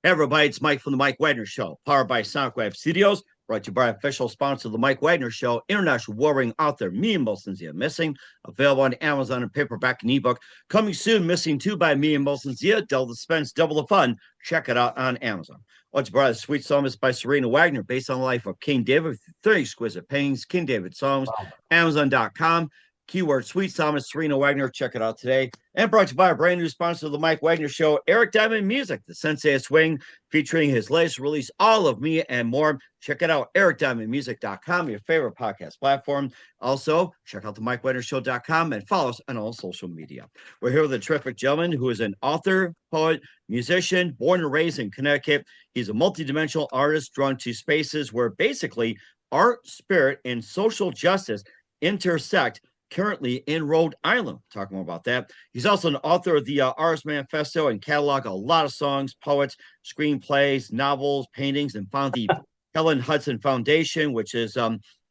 Hey everybody, it's Mike from the Mike Wagner Show, powered by Soundwave Studios, brought to you by official sponsor of the Mike Wagner Show, international warring author Me and Molson Zia Missing, available on Amazon and paperback and ebook. Coming soon, Missing 2 by Me and Molson Zia, double the suspense, double the fun. Check it out on Amazon. What's brought us Sweet Psalmist by Serena Wagner, based on the life of King David, with 30 exquisite paintings, King David Psalms, Wow. Amazon.com. Keyword Sweet Psalmist, Serena Wagner. Check it out today. And brought to you by a brand new sponsor of the Mike Wagner Show, Eric Diamond Music, the Sensei of Swing, featuring his latest release, All of Me and More. Check it out, ericdiamondmusic.com, your favorite podcast platform. Also, check out the MikeWagnerShow.com and follow us on all social media. We're here with a terrific gentleman who is an author, poet, musician, born and raised in Connecticut. He's a multidimensional artist drawn to spaces where basically art, spirit, and social justice intersect, currently in Rhode Island. Talk more about that. He's also an author of the Artist Manifesto and catalog a lot of songs, poets, screenplays, novels, paintings, and found the Helen Hudson Foundation, which is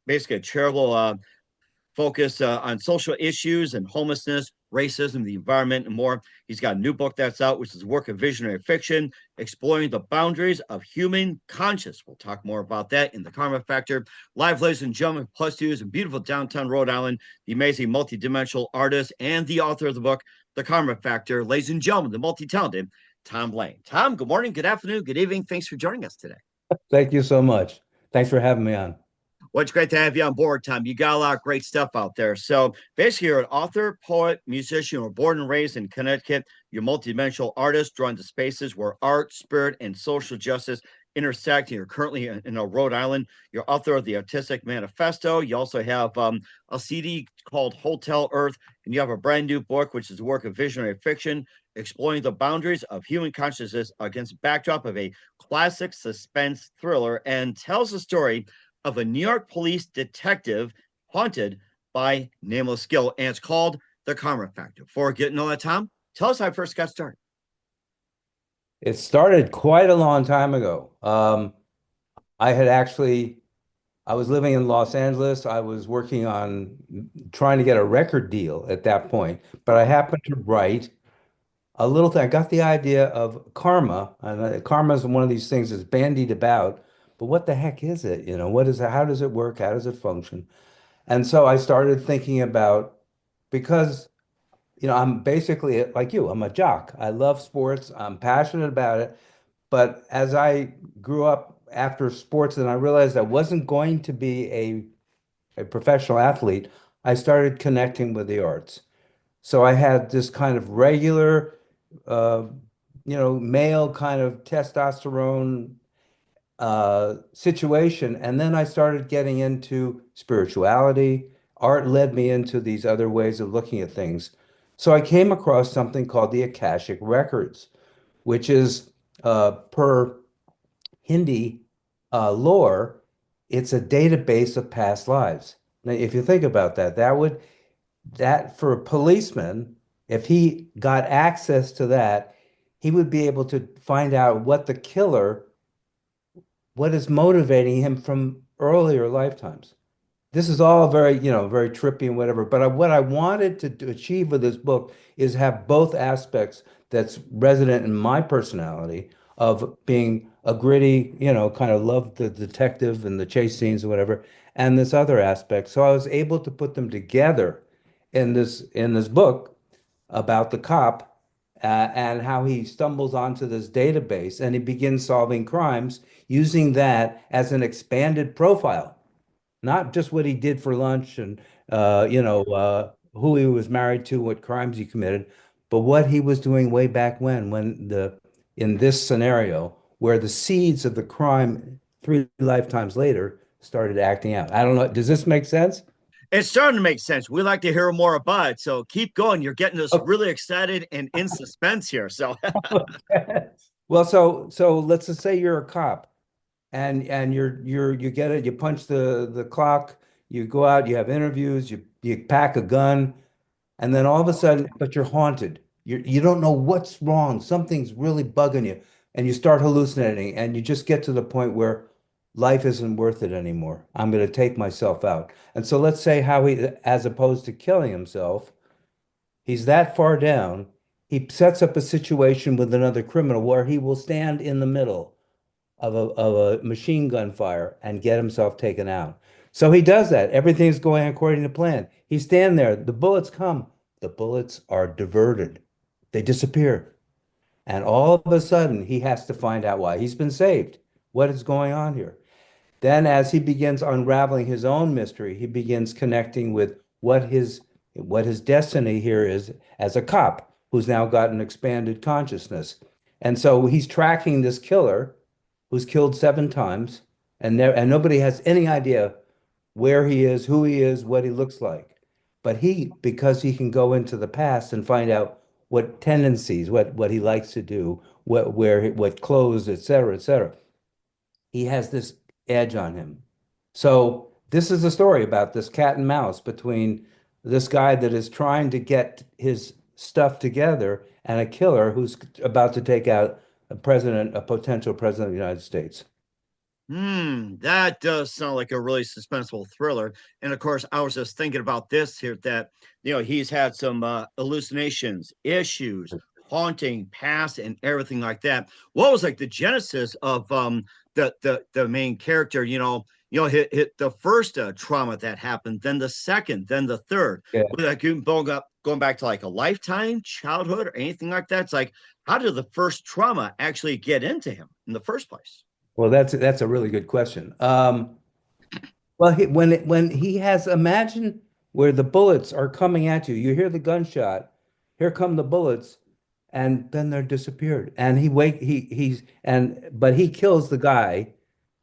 basically a charitable focus on social issues and homelessness, racism, the environment, and more. He's got a new book that's out, which is a work of visionary fiction, exploring the boundaries of human conscience. We'll talk more about that in the Karma Factor. Live, ladies and gentlemen, plus twos in beautiful downtown Rhode Island, the amazing multidimensional artist and the author of the book, The Karma Factor. Ladies and gentlemen, the multi-talented Tom Lane. Tom, good morning, good afternoon, good evening. Thanks for joining us today. Thank you so much. Thanks for having me on. Well, it's great to have you on board, Tom. You got a lot of great stuff out there. So basically, you're an author, poet, musician. You were born and raised in Connecticut. You're a multidimensional artist drawn to spaces where art, spirit, and social justice intersect. You're currently in Rhode Island. You're author of the Artistic Manifesto. You also have a CD called Hotel Earth, and you have a brand new book, which is a work of visionary fiction, exploring the boundaries of human consciousness against the backdrop of a classic suspense thriller, and tells the story of a New York police detective haunted by nameless skill, and it's called The Karma Factor. Before getting all that, Tom, tell us how I first got started. It started quite a long time ago. I had actually, I was living in Los Angeles. I was working on trying to get a record deal at that point, but I happened to write a little thing. I got the idea of karma, and karma is one of these things that's bandied about, but what the heck is it? You know, what is it? How does it work? How does it function? And so I started thinking about because I'm basically like you. I'm a jock. I love sports. I'm passionate about it. But as I grew up after sports and I realized I wasn't going to be a professional athlete, I started connecting with the arts. So I had this kind of regular, uh, male kind of testosterone situation. And then I started getting into spirituality. Art led me into these other ways of looking at things. So I came across something called the Akashic Records, which is per Hindi lore, it's a database of past lives. Now, if you think about that, that for a policeman, if he got access to that, he would be able to find out what is motivating him from earlier lifetimes. This is all very, very trippy and whatever. But what I wanted to achieve with this book is have both aspects that's resident in my personality of being a gritty, kind of love the detective and the chase scenes and whatever, and this other aspect. So I was able to put them together in this book about the cop and how he stumbles onto this database and he begins solving crimes using that as an expanded profile, not just what he did for lunch and who he was married to, what crimes he committed, but what he was doing way back when in this scenario where the seeds of the crime 3 lifetimes later started acting out. I don't know. Does this make sense? It's starting to make sense. We like to hear more about it. So keep going. You're getting us really excited and in suspense here. So Okay. Well, so let's just say you're a cop and you get it, you punch the clock, you go out, you have interviews, you pack a gun, and then all of a sudden, but you're haunted. You don't know what's wrong. Something's really bugging you, and you start hallucinating, and you just get to the point where life isn't worth it anymore. I'm going to take myself out. And so let's say how he, as opposed to killing himself, he's that far down. he sets up a situation with another criminal where he will stand in the middle of a machine gun fire and get himself taken out. So he does that. Everything's going according to plan. He's standing there. The bullets come. The bullets are diverted. They disappear. And all of a sudden, he has to find out why. He's been saved. What is going on here? Then, as he begins unraveling his own mystery, he begins connecting with what his destiny here is as a cop who's now got an expanded consciousness. And so he's tracking this killer who's killed 7 times, and nobody has any idea where he is, who he is, what he looks like. But because he can go into the past and find out what tendencies, what he likes to do, what clothes, et cetera, he has this edge on him. So this is a story about this cat and mouse between this guy that is trying to get his stuff together and a killer who's about to take out a potential president of the United States. That does sound like a really suspenseful thriller. And of course, I was just thinking about this here that, he's had some hallucinations, issues, haunting, past, and everything like that. What was like the genesis of the main character? Hit the first trauma that happened, then the second, then the third. Yeah. Like going back to like a lifetime, childhood, or anything like that. It's like, how did the first trauma actually get into him in the first place? Well, that's a really good question. Well, when he has imagine where the bullets are coming at you, you hear the gunshot, here come the bullets, and then they're disappeared. And but he kills the guy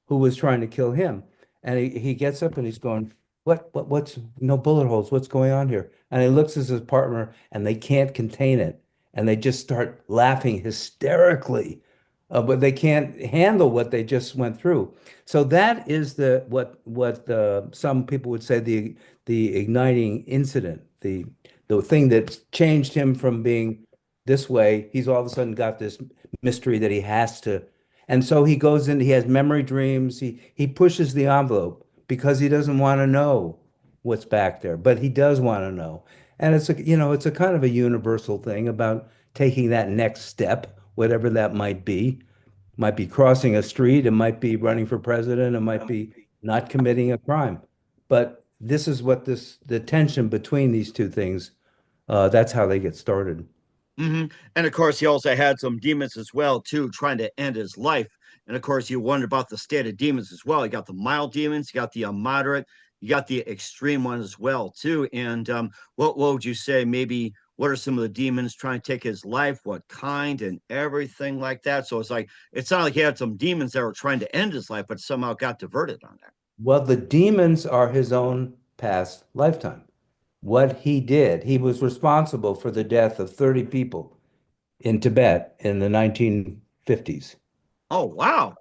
who was trying to kill him, and he gets up and he's going, what's no bullet holes? What's going on here? And he looks at his partner, and they can't contain it, and they just start laughing hysterically but they can't handle what they just went through. So that is what some people would say the igniting incident, the thing that changed him from being this way. He's all of a sudden got this mystery that he has to, and so he goes in. He has memory dreams. He pushes the envelope because he doesn't want to know what's back there, but he does want to know. And it's a kind of a universal thing about taking that next step, whatever that might be. Might be crossing a street, it might be running for president, it might be not committing a crime. But this is the tension between these two things, that's how they get started. And of course, he also had some demons as well, too, trying to end his life. And of course, you wonder about the state of demons as well. You got the mild demons, you got the moderate, you got the extreme ones as well, too. And what would you say? Maybe what are some of the demons trying to take his life? What kind and everything like that? So it's not like he had some demons that were trying to end his life, but somehow got diverted on that. Well, the demons are his own past lifetime. What he did, he was responsible for the death of 30 people in Tibet in the 1950s. Oh, wow.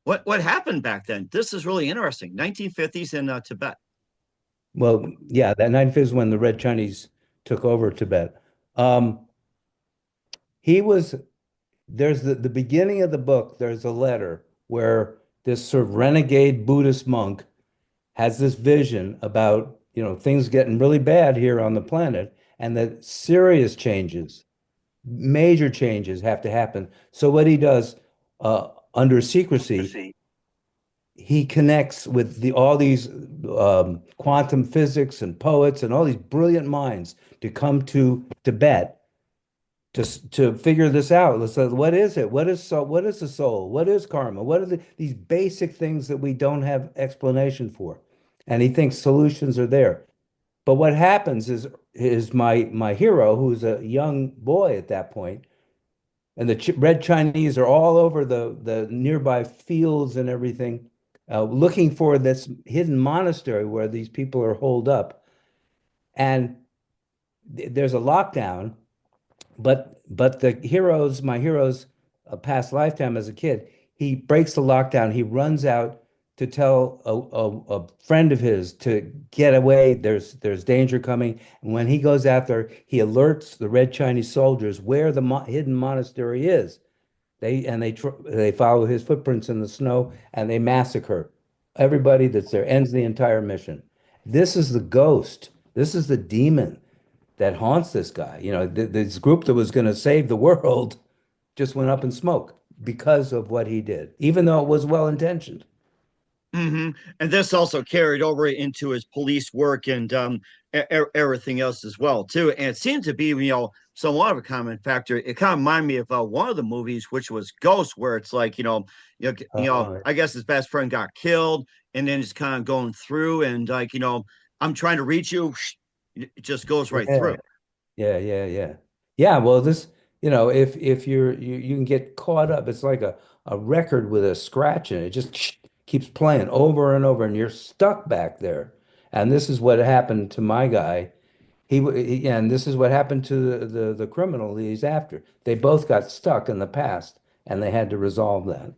What happened back then? This is really interesting. 1950s in Tibet. Well, yeah, that 1950s when the Red Chinese took over Tibet. Um, he was there's the beginning of the book, there's a letter where this sort of renegade Buddhist monk has this vision about, things getting really bad here on the planet and that serious changes, major changes have to happen. So what he does under secrecy, he connects with all these quantum physics and poets and all these brilliant minds to come to Tibet to figure this out. Let's say, what is it? What is the soul? What is karma? What are these basic things that we don't have explanation for? And he thinks solutions are there. But what happens is my hero, who's a young boy at that point, and the Red Chinese are all over the nearby fields and everything, looking for this hidden monastery where these people are holed up. And there's a lockdown, but my hero's past lifetime as a kid, he breaks the lockdown. He runs out to tell a friend of his to get away. There's danger coming. And when he goes out there, he alerts the Red Chinese soldiers where the hidden monastery is. They follow his footprints in the snow and they massacre everybody that's there. Ends the entire mission. This is the ghost. This is the demon that haunts this guy. You know, this group that was going to save the world just went up in smoke because of what he did, even though it was well intentioned. And this also carried over into his police work and everything else as well too. And it seemed to be, somewhat of a common factor. It kind of reminded me of one of the movies, which was Ghost, where it's like, Uh, I guess his best friend got killed, and then it's kind of going through, and like, I'm trying to reach you, it just goes right yeah, through. yeah. Yeah, well, this, if you can get caught up, it's like a record with a scratch in it. It just keeps playing over and over, and you're stuck back there. And this is what happened to my guy. And this is what happened to the criminal he's after. They both got stuck in the past, and they had to resolve that.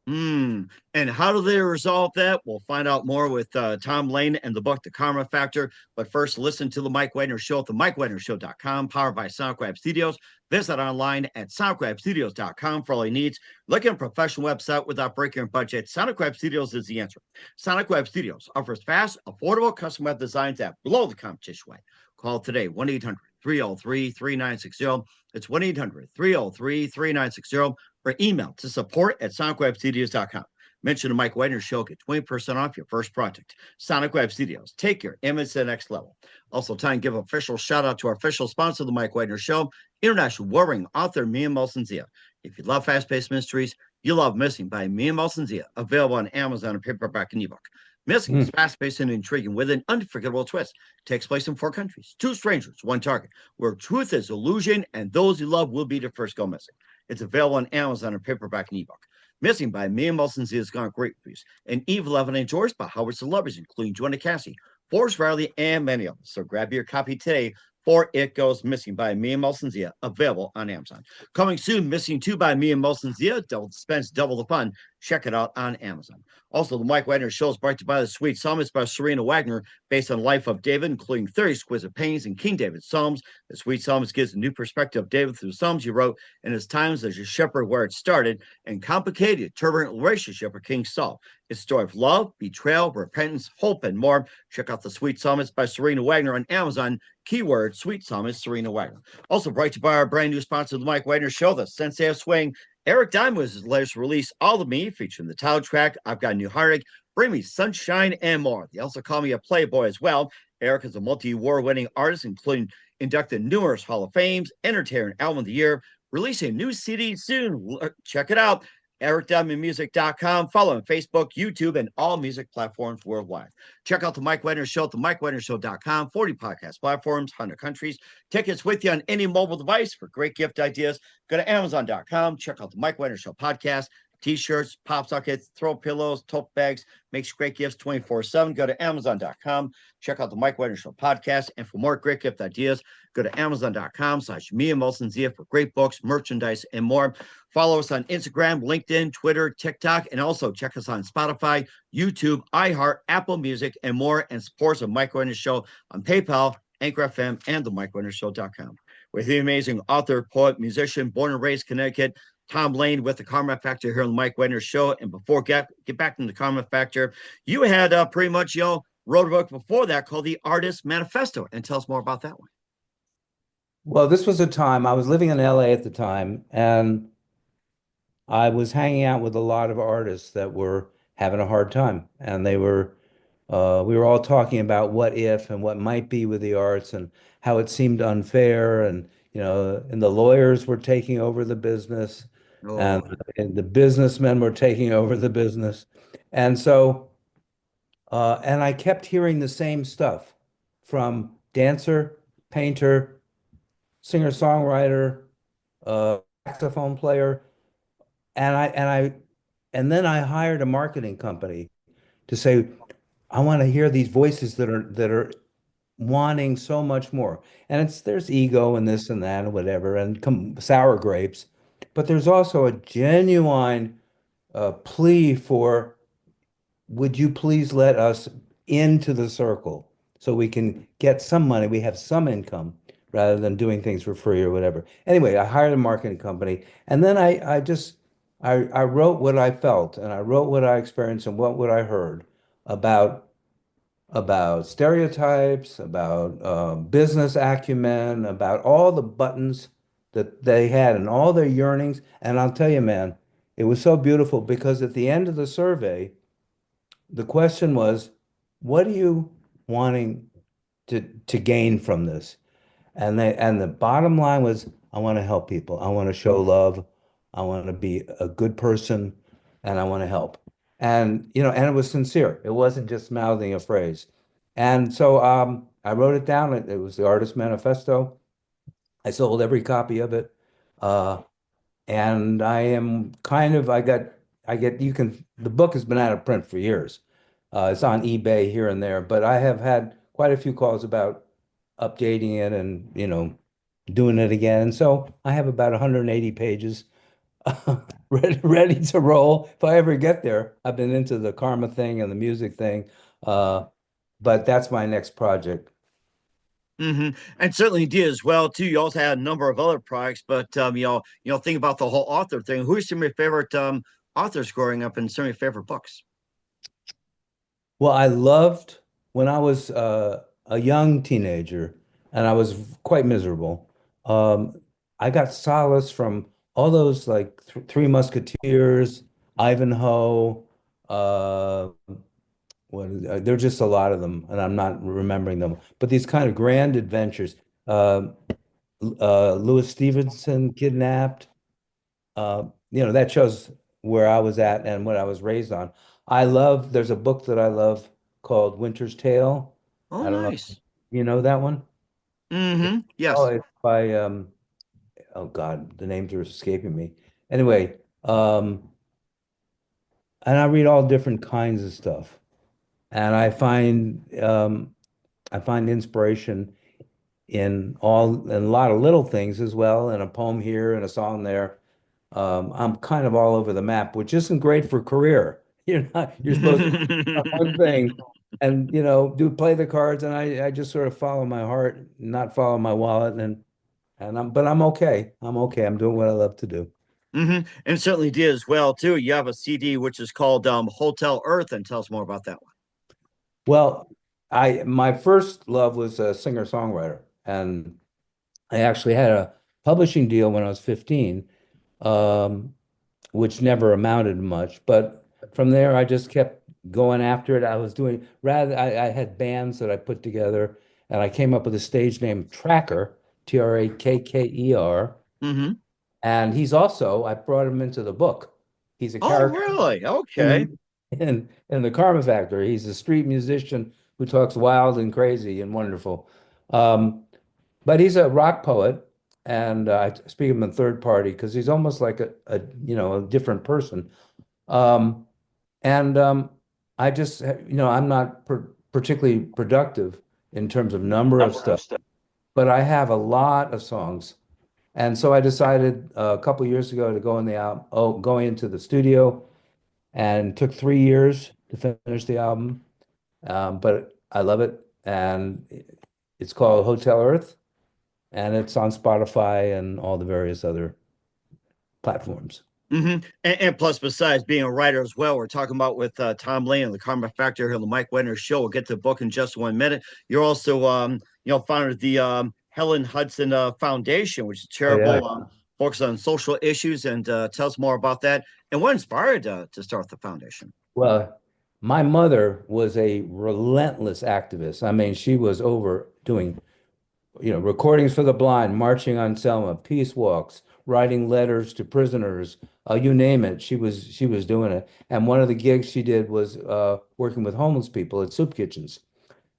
Mm. And how do they resolve that? We'll find out more with Tom Lane and the book, The Karma Factor. But first, listen to The Mike Wagner Show at themikewagnershow.com, powered by SoundCrab Studios. Visit online at soundcrabstudios.com for all your needs. Look at a professional website without breaking your budget. SoundCrab Studios is the answer. SoundCrab Studios offers fast, affordable custom web designs that blow the competition away. Call today, 1-800-303-3960. It's 1-800-303-3960, or email to support@sonicwebstudios.com. Mention the Mike Wagner Show, get 20% off your first project. Sonic Web Studios, take your image to the next level. Also, time to give an official shout out to our official sponsor of the Mike Wagner Show, international warring author Mia Molson Zia. If you love fast-paced mysteries, you love Missing by Mia Molson Zia, available on Amazon and paperback and ebook. Missing is Mm. fast-paced and intriguing with an unforgettable twist. Takes place in 4 countries, 2 strangers, 1 target, where truth is illusion and those you love will be the first go missing. It's available on Amazon and paperback and ebook. Missing by Mia Molson Zia has gone great reviews, and Eve 11 enjoys by Howard celebrities, including Joanna Cassie, Forrest Riley, and many others. So grab your copy today for It Goes Missing by Mia Molson Zia, available on Amazon. Coming soon, Missing 2 by Mia Molson Zia, double spends double the fun. Check it out on Amazon. Also, the Mike Wagner Show is brought to you by The Sweet Psalmist by Serena Wagner, based on the life of David, including 30 exquisite paintings and King David's Psalms. The Sweet Psalmist gives a new perspective of David through the Psalms he wrote in his times as a shepherd where it started, and complicated, turbulent relationship with King Saul. It's a story of love, betrayal, repentance, hope, and more. Check out The Sweet Psalmist by Serena Wagner on Amazon. Keyword Sweet Psalmist Serena Wagner. Also brought to you by our brand new sponsor of the Mike Wagner Show, the Sensei of Swing. Eric Diamond was his latest release, All of Me, featuring the title track, I've Got a New Heartache, Bring Me Sunshine, and more. They also call me a Playboy as well. Eric is a multi-award winning artist, including inducted numerous Hall of Fames, Entertainer Album of the Year, releasing a new CD soon. Check it out. EricDiamondMusic.com. Follow on Facebook, YouTube, and all music platforms worldwide. Check out the Mike Wagner Show at themikewagnershow.com. 40 podcast platforms, 100 countries. Tickets with you on any mobile device for great gift ideas. Go to Amazon.com. Check out the Mike Wagner Show podcast. T-shirts, pop sockets, throw pillows, tote bags, makes great gifts 24/7. Go to Amazon.com. Check out the Mike Wagner Show podcast. And for more great gift ideas, go to Amazon.com/Mia Molson Zia for great books, merchandise, and more. Follow us on Instagram, LinkedIn, Twitter, TikTok, and also check us on Spotify, YouTube, iHeart, Apple Music, and more. And support the Mike Wagner Show on PayPal, Anchor FM, and the MikeWagnerShow.com. With the amazing author, poet, musician, born and raised Connecticut, Tom Lane with the Karma Factor here on the Mike Wagner Show. And before get back into the Karma Factor, you had pretty much, wrote a book before that called The Artist Manifesto. And tell us more about that one. Well, this was a time I was living in LA at the time, and I was hanging out with a lot of artists that were having a hard time, and we were all talking about what if and what might be with the arts and how it seemed unfair, and the lawyers were taking over the business, and, Oh, and the businessmen were taking over the business, and so and I kept hearing the same stuff from dancer, painter, singer-songwriter, saxophone player. And then I hired a marketing company to say, I want to hear these voices that are wanting so much more. And there's ego and this and that and whatever and sour grapes, but there's also a genuine plea for, would you please let us into the circle so we can get some money, we have some income rather than doing things for free or whatever. Anyway, I hired a marketing company, and then I wrote what I felt, and I wrote what I experienced and what I heard about about stereotypes, about business acumen, about all the buttons that they had and all their yearnings. And I'll tell you, man, it was so beautiful because at the end of the survey, the question was, what are you wanting to gain from this? And the bottom line was, I want to help people. I want to show love. I want to be a good person, and I want to help. And and it was sincere. It wasn't just mouthing a phrase. And so I wrote it down. It was the Artist Manifesto. I sold every copy of it. Uh, and I am kind of I get you can the book has been out of print for years. It's on eBay here and there, but I have had quite a few calls about updating it and doing it again. And so I have about 180 pages ready to roll if I ever get there. I've been into the karma thing and the music thing, uh, but that's my next project. And certainly did as well too. You also had a number of other projects, but think about the whole author thing. Who's some of your favorite authors growing up, and some of your favorite books? Well, I loved when I was a young teenager and I was quite miserable. Um, I got solace from all those like th Three Musketeers, Ivanhoe. Uh, there are just a lot of them, and I'm not remembering them. But these kind of grand adventures. Uh, Louis Stevenson kidnapped. Uh, that shows where I was at and what I was raised on. There's a book that I love called Winter's Tale. Oh, I don't know if nice. you know that one. Oh, Yes. it's by oh God, the names are escaping me. Anyway, um, and I read all different kinds of stuff. And I find inspiration in a lot of little things as well, and a poem here and a song there. I'm kind of all over the map, which isn't great for career. You're supposed to have one thing and do play the cards, and I just sort of follow my heart, not follow my wallet, but I'm okay. I'm okay. I'm doing what I love to do. And certainly did as well too. You have a CD which is called Hotel Earth, and tell us more about that one. Well, I my first love was a singer-songwriter, and I actually had a publishing deal when I was 15, um, which never amounted to much. But from there, I just kept going after it. I had bands that I put together, and I came up with a stage name Tracker, Trakker. Mm-hmm. And I brought him into the book. He's a Oh, character really? Okay. in in the Karma Factory. He's a street musician who talks wild and crazy and wonderful. Um, but he's a rock poet, and I speak of him in third party because he's almost like a different person. Um, and I just I'm not particularly productive in terms of number of stuff, but I have a lot of songs, and so I decided a couple years ago to going into the studio, and took 3 years to finish the album. But I love it, and it's called Hotel Earth, and it's on Spotify and all the various other platforms. And plus, besides being a writer as well, we're talking about with Tom Lane and the Karma Factor here on the Mike Wagner Show. We'll get to the book in just 1 minute. You're also, founder of the Helen Hudson Foundation, which is Oh yeah. charitable, focus on social issues, and tell us more about that. And what inspired to start the foundation? Well, my mother was a relentless activist. I mean, she was over doing recordings for the blind, marching on Selma, peace walks, writing letters to prisoners, you name it. She was doing it. And one of the gigs she did was working with homeless people at soup kitchens.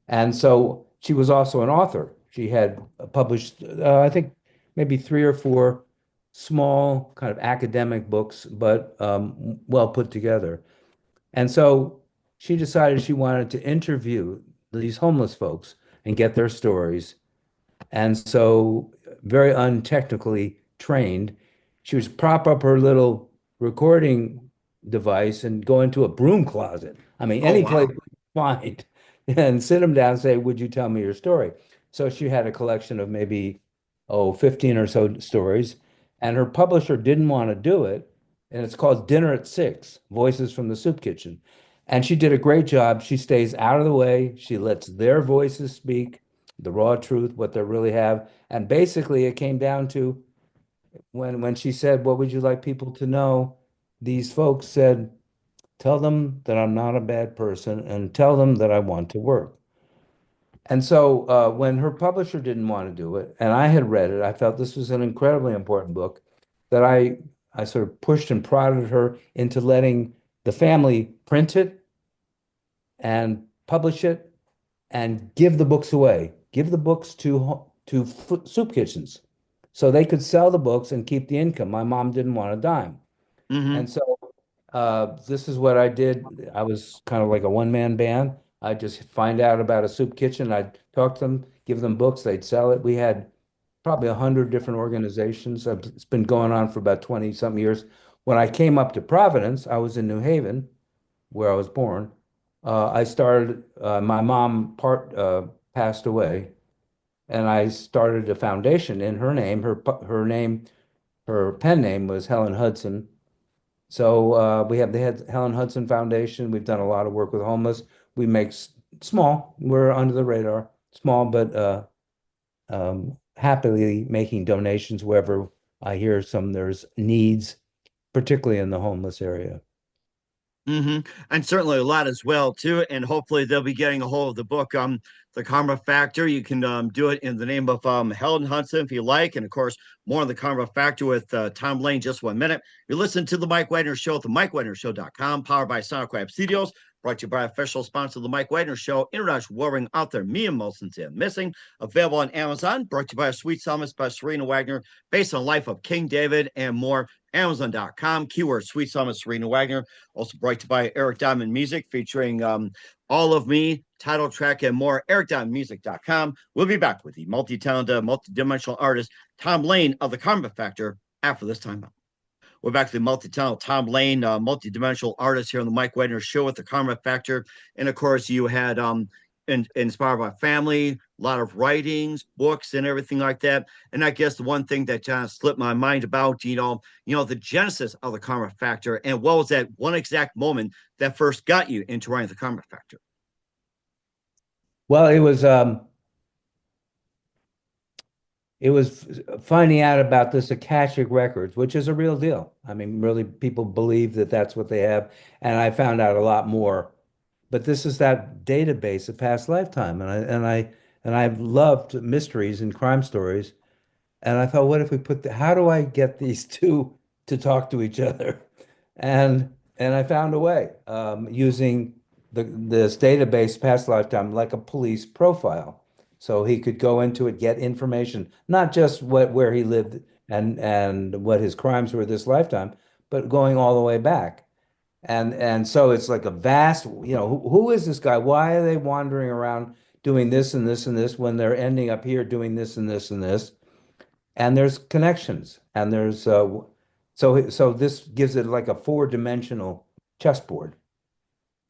And so she was also an author. She had published, I think, maybe three or four small kind of academic books, but well put together. And so she decided she wanted to interview these homeless folks and get their stories, and so, very untechnically trained, she would prop up her little recording device and go into a broom closet. I mean, Oh, any place wow. you could find, and sit them down and say, "Would you tell me your story?" So she had a collection of maybe, 15 or so stories, and her publisher didn't want to do it. And it's called Dinner at Six, Voices from the Soup Kitchen. And she did a great job. She stays out of the way. She lets their voices speak, the raw truth, what they really have. And basically, it came down to when she said, "What would you like people to know?" These folks said, "Tell them that I'm not a bad person and tell them that I want to work." And so when her publisher didn't want to do it, and I had read it, I felt this was an incredibly important book that I sort of pushed and prodded her into letting the family print it and publish it and give the books away, give the books to soup kitchens so they could sell the books and keep the income. My mom didn't want a dime. Hmm. And so this is what I did. I was kind of like a one-man band. I just find out about a soup kitchen. I'd talk to them, give them books, they'd sell it. We had probably 100 different organizations. It's been going on for about 20 something years. When I came up to Providence, I was in New Haven, where I was born. I started, my mom passed away, and I started a foundation in her name. Her name, her pen name was Helen Hudson. So we have the Helen Hudson Foundation. We've done a lot of work with homeless. We make small, we're under the radar, small, but happily making donations wherever I hear there's needs, particularly in the homeless area. Hmm. And certainly a lot as well too. And hopefully they'll be getting a hold of the book, The Karma Factor. You can do it in the name of Helen Hudson if you like. And of course, more on the Karma Factor with Tom Lane, just 1 minute. You listen to the Mike Wagner Show at the MikeWagnerShow.com, powered by Sonic Web Studios. Brought to you by official sponsor of the Mike Wagner Show, International Warring Author Mia Molson Missing. Available on Amazon. Brought to you by a Sweet Psalmist by Serena Wagner, based on life of King David and more. Amazon.com, keyword Sweet Psalmist Serena Wagner. Also brought to you by Eric Diamond Music, featuring All of Me, title track, and more. EricDiamondMusic.com. We'll be back with the multi-talented, multi-dimensional artist Tom Lane of the Karma Factor after this time out. We're back to the multi-talented Tom Lane, multi-dimensional artist here on the Mike Wagner Show with the Karma Factor. And of course, you had inspired by family, a lot of writings, books, and everything like that. And I guess the one thing that kind of slipped my mind about, the genesis of the Karma Factor, and what was that one exact moment that first got you into writing the Karma Factor? Well, it was finding out about this Akashic Records, which is a real deal. I mean, really, people believe that that's what they have, and I found out a lot more. But this is that database of past lifetime, and I've loved mysteries and crime stories. And I thought, what if we how do I get these two to talk to each other? And I found a way using this database past lifetime like a police profile. So he could go into it, get information, not just where he lived and what his crimes were this lifetime, but going all the way back. And so it's like a vast, who is this guy? Why are they wandering around doing this and this and this when they're ending up here doing this and this and this? And there's connections, and there's so this gives it like a four-dimensional chessboard.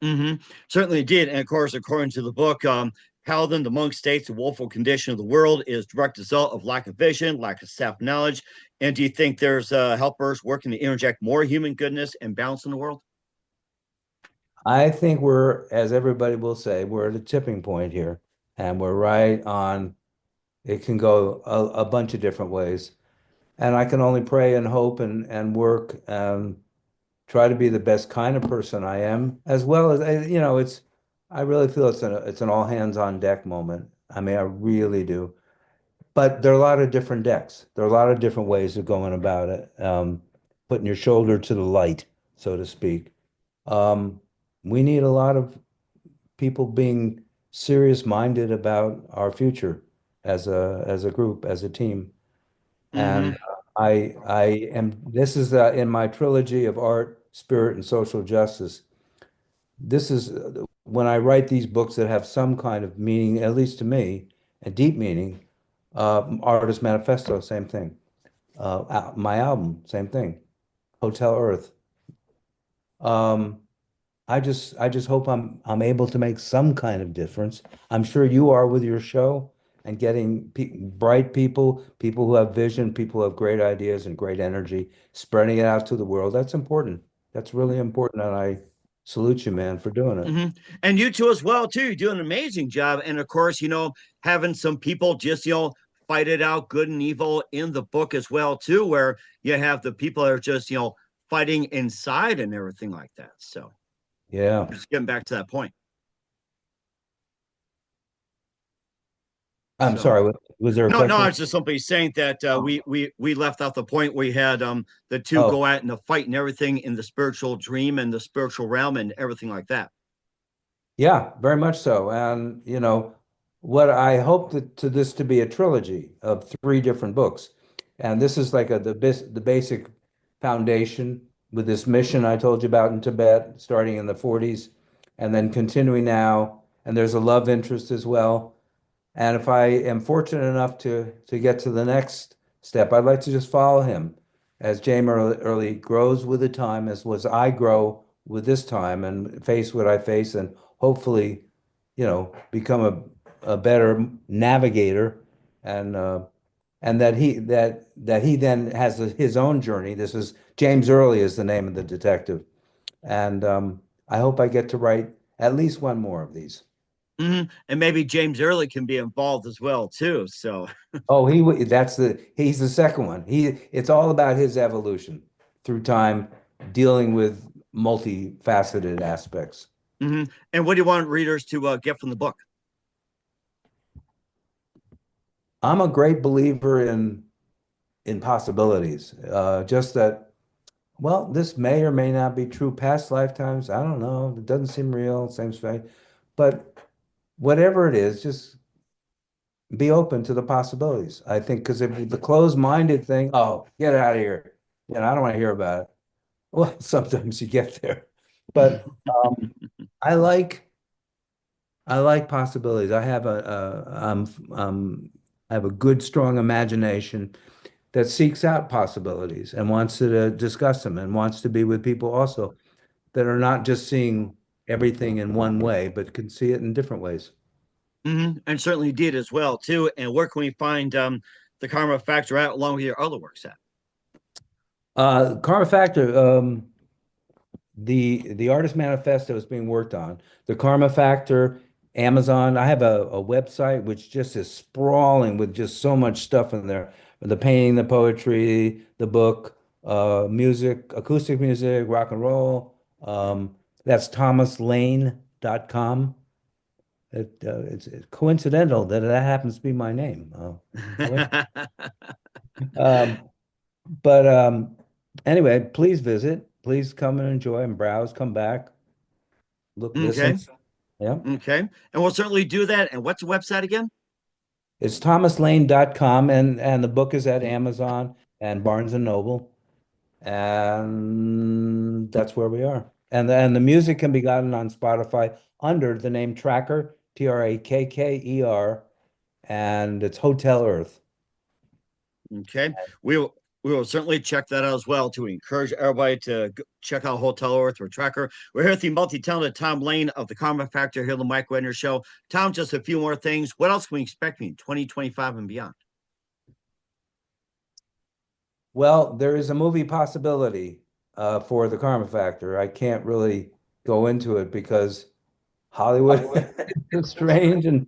Mm-hmm. Certainly did. And of course, according to the book, Paladin, the monk states the woeful condition of the world is direct result of lack of vision, lack of self-knowledge. And do you think there's helpers working to interject more human goodness and balance in the world? I think we're, as everybody will say, we're at a tipping point here, and we're right on. It can go a bunch of different ways, and I can only pray and hope and work and try to be the best kind of person I am, as well as it's. I really feel it's an all hands on deck moment. I mean, I really do. But there are a lot of different decks. There are a lot of different ways of going about it. Putting your shoulder to the light, so to speak. Um, we need a lot of people being serious minded about our future as a group, as a team. Mm-hmm. And I am, this is in my trilogy of art, spirit, and social justice. This is when I write these books that have some kind of meaning, at least to me, a deep meaning. Artist Manifesto, same thing. My album, same thing. Hotel Earth. Um, I just hope I'm able to make some kind of difference. I'm sure you are with your show and getting pe bright people, people who have vision, people who have great ideas and great energy, spreading it out to the world. That's important. That's really important, and salute you, man, for doing it. Hmm. And you two as well too. You do an amazing job. And of course, having some people just fight it out, good and evil, in the book as well too, where you have the people that are just fighting inside and everything like that. So Yeah. just getting back to that point. I'm So sorry. Was there a no, I question? was just simply saying that we left out the point where we had the two Oh, go at in the fight and everything in the spiritual dream and the spiritual realm and everything like that. yeah, very much so. And what I hope that to this to be a trilogy of three different books. And this is like the basic foundation with this mission I told you about in Tibet, starting in the 40s and then continuing now. And there's a love interest as well. And if I am fortunate enough to get to the next step, I'd like to just follow him as James Early grows with the time, as was I grow with this time and face what I face, and hopefully, become a better navigator, and that he then has his own journey. This is James Early is the name of the detective, and I hope I get to write at least one more of these. Hmm. And maybe James Early can be involved as well too. So, Oh, he's the second one. It's all about his evolution through time, dealing with multifaceted aspects. hmm. And what do you want readers to get from the book? I'm a great believer in possibilities. Just that, well, this may or may not be true. Past lifetimes, I don't know. It doesn't seem real. It seems fake. But whatever it is, just be open to the possibilities. I think because if the closed-minded thing, oh, get out of here. I don't want to hear about it. Well, sometimes you get there, but I like I like possibilities. I have a good, strong imagination that seeks out possibilities and wants to discuss them and wants to be with people also that are not just seeing everything in one way, but can see it in different ways. Hmm. And certainly did as well too. And where can we find the Karma Factor at along with your other works at? Karma Factor, the artist manifesto is being worked on. The Karma Factor, Amazon. I have a website which just is sprawling with just so much stuff in there. The painting, the poetry, the book, music, acoustic music, rock and roll. That's thomaslane.com. It's coincidental that that happens to be my name. Um, but anyway, please visit. Please come and enjoy and browse. Come back, look, listen. Okay. Yeah. Okay. And we'll certainly do that. And what's the website again? It's thomaslane.com and the book is at Amazon and Barnes and Noble. And that's where we are. And the music can be gotten on Spotify under the name Tracker, Trakker, and it's Hotel Earth. Okay. We will certainly check that out as well to encourage everybody to check out Hotel Earth or Tracker. We're here with the multi-talented Tom Lane of the Karma Factor here on the Mike Wagner Show. Tom, just a few more things. What else can we expect in 2025 and beyond? Well, there is a movie possibility for the Karma Factor. I can't really go into it because Hollywood is a strange and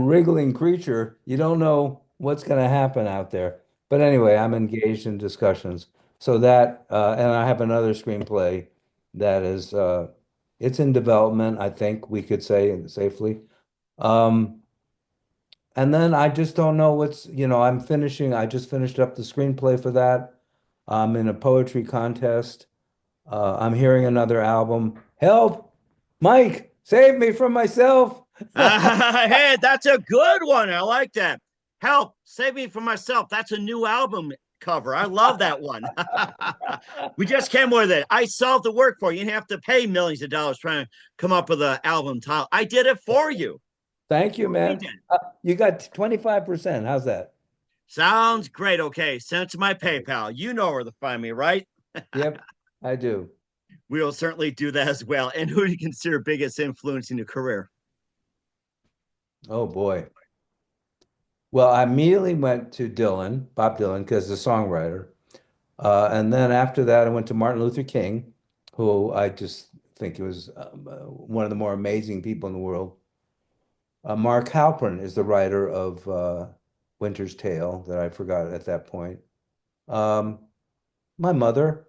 wriggling creature. You don't know what's going to happen out there. But anyway, I'm engaged in discussions. So that and I have another screenplay that is it's in development, I think we could say safely. Um, and then I just don't know I just finished up the screenplay for that. I'm in a poetry contest. I'm hearing another album. Help! Mike, save me from myself. Hey, that's a good one. I like that. Help, save me from myself. That's a new album cover. I love that one. We just came with it. I solved the work for you. You didn't have to pay millions of dollars trying to come up with an album title. I did it for you. Thank you, We man. did. You got 25%. How's that? Sounds great. Okay, send it to my PayPal. You know where to find me, right? Yep, I do. We will certainly do that as well. And who do you consider biggest influence in your career? Oh boy. Well, I immediately went to Bob Dylan, because the songwriter. And then after that, I went to Martin Luther King, who I just think he was one of the more amazing people in the world. Mark Halperin is the writer of Winter's Tale that I forgot at that point. Um, my mother,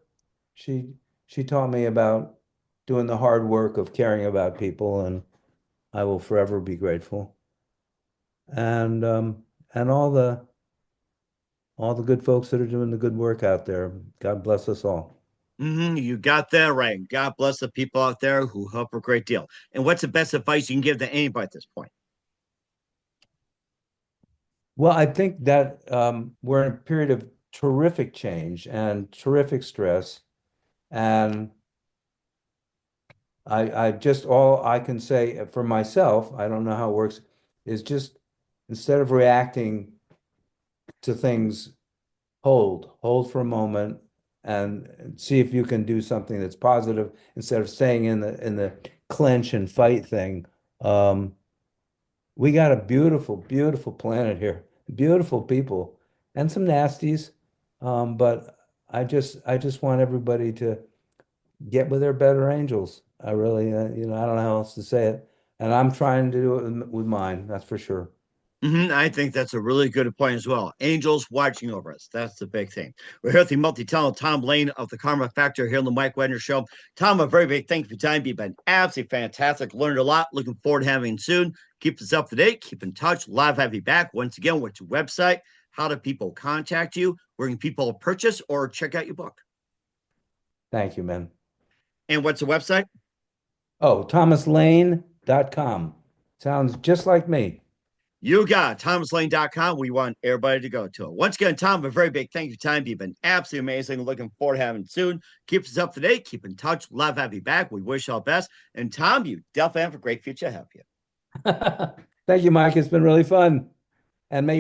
she she taught me about doing the hard work of caring about people, and I will forever be grateful. And all the good folks that are doing the good work out there. God bless us all. You got that right. God bless the people out there who help a great deal. And what's the best advice you can give to anybody at this point? Well, I think that we're in a period of terrific change and terrific stress. And I just all I can say for myself, I don't know how it works, is just instead of reacting to things, hold for a moment and see if you can do something that's positive instead of staying in the clench and fight thing. Um, we got a beautiful, beautiful planet here, beautiful people, and some nasties. But I just want everybody to get with their better angels. I really, I don't know how else to say it. And I'm trying to do it with mine, that's for sure. I think that's a really good point as well. Angels watching over us. That's the big thing. We're here with the multi-talented Tom Lane of the Karma Factor here on the Mike Wagner Show. Tom, a very big thank you for your time. You've been absolutely fantastic. Learned a lot. Looking forward to having you soon. Keep us up to date. Keep in touch. Live have you back. Once again, what's your website? How do people contact you? Where can people purchase or check out your book? Thank you, man. And what's the website? Oh, thomaslane.com. Sounds just like me. You got thomaslane.com. We want everybody to go to it. Once again, Tom, a very big thank you for your time. You've been absolutely amazing. Looking forward to having you soon. Keep us up to date. Keep in touch. Love to have you back. We wish you all the best. And Tom, you definitely have a great future ahead of you. Thank you, Mike. It's been really fun. And may